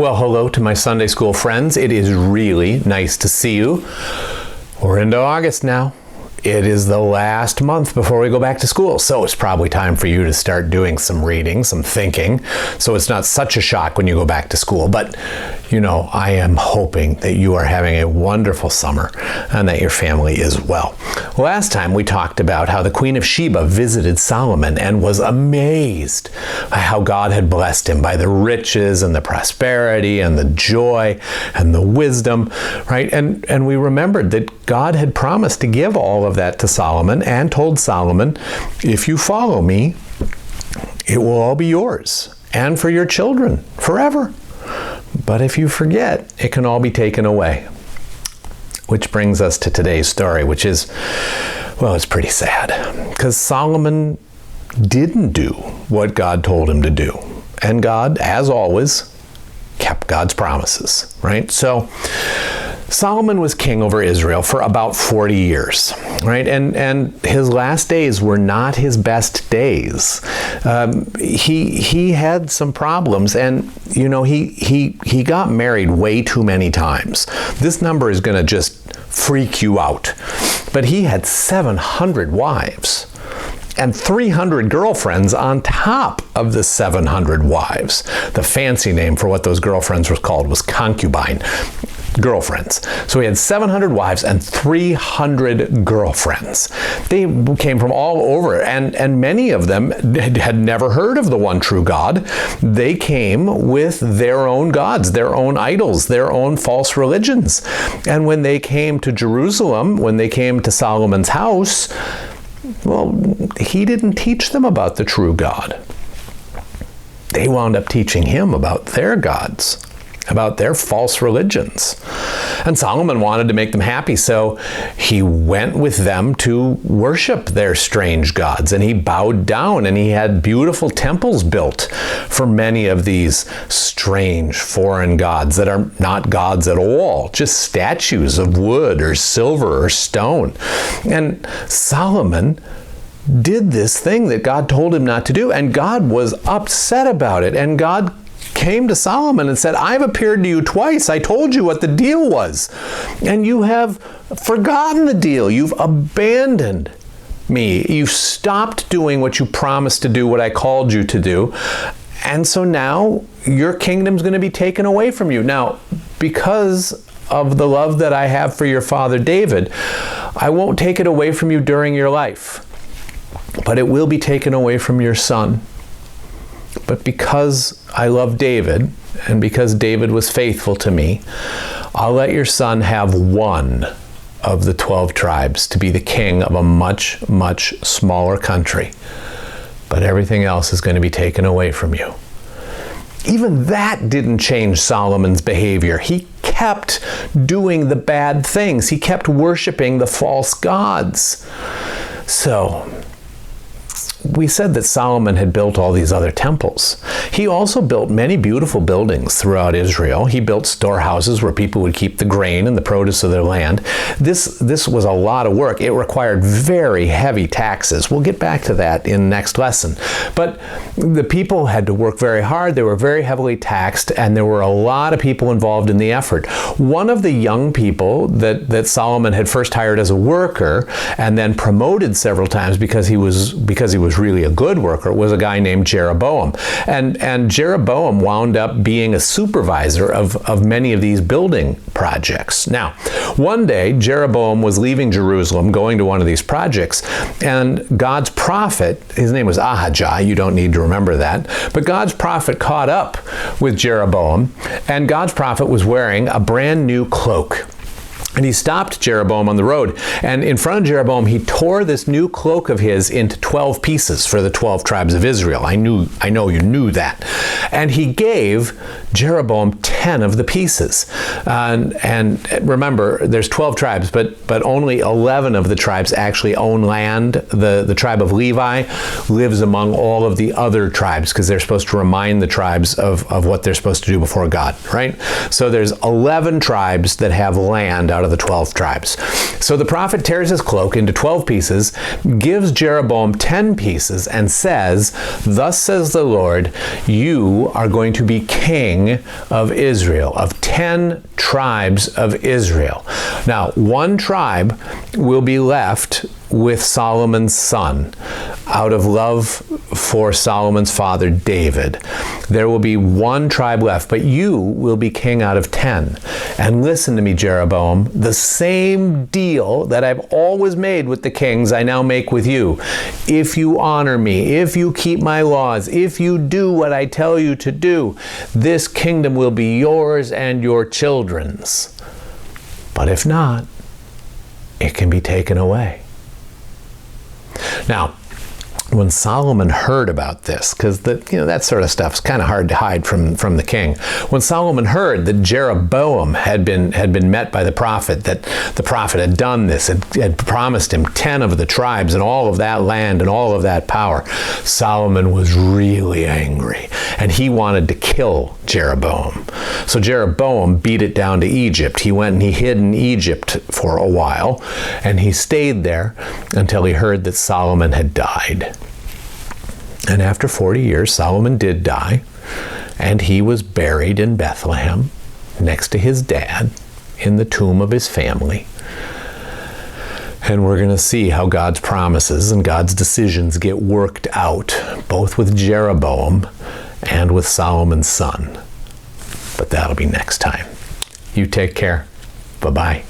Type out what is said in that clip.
Well, hello to my Sunday school friends. It is really nice to see you. We're into August now. It is the last month before we go back to school, so it's probably time for you to start doing some reading, some thinking, so it's not such a shock when you go back to school. But, you know, I am hoping that you are having a wonderful summer and that your family is well. Last time we talked about how the Queen of Sheba visited Solomon and was amazed by how God had blessed him by the riches and the prosperity and the joy and the wisdom, right? And we remembered that God had promised to give all of that to Solomon and told Solomon, if you follow me, it will all be yours and for your children forever. But if you forget, it can all be taken away. Which brings us to today's story, which is, well, it's pretty sad because Solomon didn't do what God told him to do. And God, as always, kept God's promises, right? So Solomon was king over Israel for about 40 years, right? And his last days were not his best days. He had some problems, and you know he got married way too many times. This number is going to just freak you out. But he had 700 wives and 300 girlfriends on top of the 700 wives. The fancy name for what those girlfriends was called was concubine girlfriends. So he had 700 wives and 300 girlfriends. They came from all over, and many of them had never heard of the one true God. They came with their own gods, their own idols, their own false religions. And when they came to Jerusalem, when they came to Solomon's house, well, he didn't teach them about the true God. They wound up teaching him about their gods, about their false religions. And Solomon wanted to make them happy, so he went with them to worship their strange gods, and he bowed down, and he had beautiful temples built for many of these strange foreign gods that are not gods at all, just statues of wood or silver or stone. And Solomon did this thing that God told him not to do, and God was upset about it, and God came to Solomon and said, I've appeared to you twice. I told you what the deal was, and you have forgotten the deal. You've abandoned me. You've stopped doing what you promised to do, what I called you to do, and so now your kingdom's going to be taken away from you. Now, because of the love that I have for your father David, I won't take it away from you during your life, but it will be taken away from your son. But because I love David, and because David was faithful to me, I'll let your son have one of the 12 tribes to be the king of a much, much smaller country. But everything else is going to be taken away from you. Even that didn't change Solomon's behavior. He kept doing the bad things. He kept worshiping the false gods. So we said that Solomon had built all these other temples. He also built many beautiful buildings throughout Israel. He built storehouses where people would keep the grain and the produce of their land. This was a lot of work. It required very heavy taxes. We'll get back to that in next lesson. But the people had to work very hard. They were very heavily taxed, and there were a lot of people involved in the effort. One of the young people that Solomon had first hired as a worker and then promoted several times because he was really a good worker was a guy named Jeroboam. And Jeroboam wound up being a supervisor of many of these building projects. Now, one day, Jeroboam was leaving Jerusalem, going to one of these projects, and God's prophet, his name was Ahijah, you don't need to remember that, but God's prophet caught up with Jeroboam, and God's prophet was wearing a brand new cloak. And he stopped Jeroboam on the road, and in front of Jeroboam, he tore this new cloak of his into 12 pieces for the 12 tribes of Israel. I know you knew that. And he gave Jeroboam 10 of the pieces. And remember, there's 12 tribes, but only 11 of the tribes actually own land. The tribe of Levi lives among all of the other tribes because they're supposed to remind the tribes of what they're supposed to do before God, right? So there's 11 tribes that have land out of the 12 tribes. So the prophet tears his cloak into 12 pieces, gives Jeroboam 10 pieces, and says, "Thus says the Lord, you are going to be king king of Israel, of 10 tribes of Israel. Now, one tribe will be left with Solomon's son. Out of love for Solomon's father, David, there will be one tribe left, but you will be king out of 10. And listen to me, Jeroboam, the same deal that I've always made with the kings, I now make with you. If you honor me, if you keep my laws, if you do what I tell you to do, this kingdom will be yours and your children's. But if not, it can be taken away. Now, when Solomon heard about this, because that sort of stuff is kind of hard to hide from the king. When Solomon heard that Jeroboam had been met by the prophet, that the prophet had done this, had promised him 10 of the tribes and all of that land and all of that power, Solomon was really angry, and he wanted to kill Jeroboam. So Jeroboam beat it down to Egypt. He went and he hid in Egypt for a while, and he stayed there until he heard that Solomon had died. And after 40 years, Solomon did die, and he was buried in Bethlehem next to his dad in the tomb of his family. And we're going to see how God's promises and God's decisions get worked out, both with Jeroboam and with Solomon's son. But that'll be next time. You take care. Bye-bye.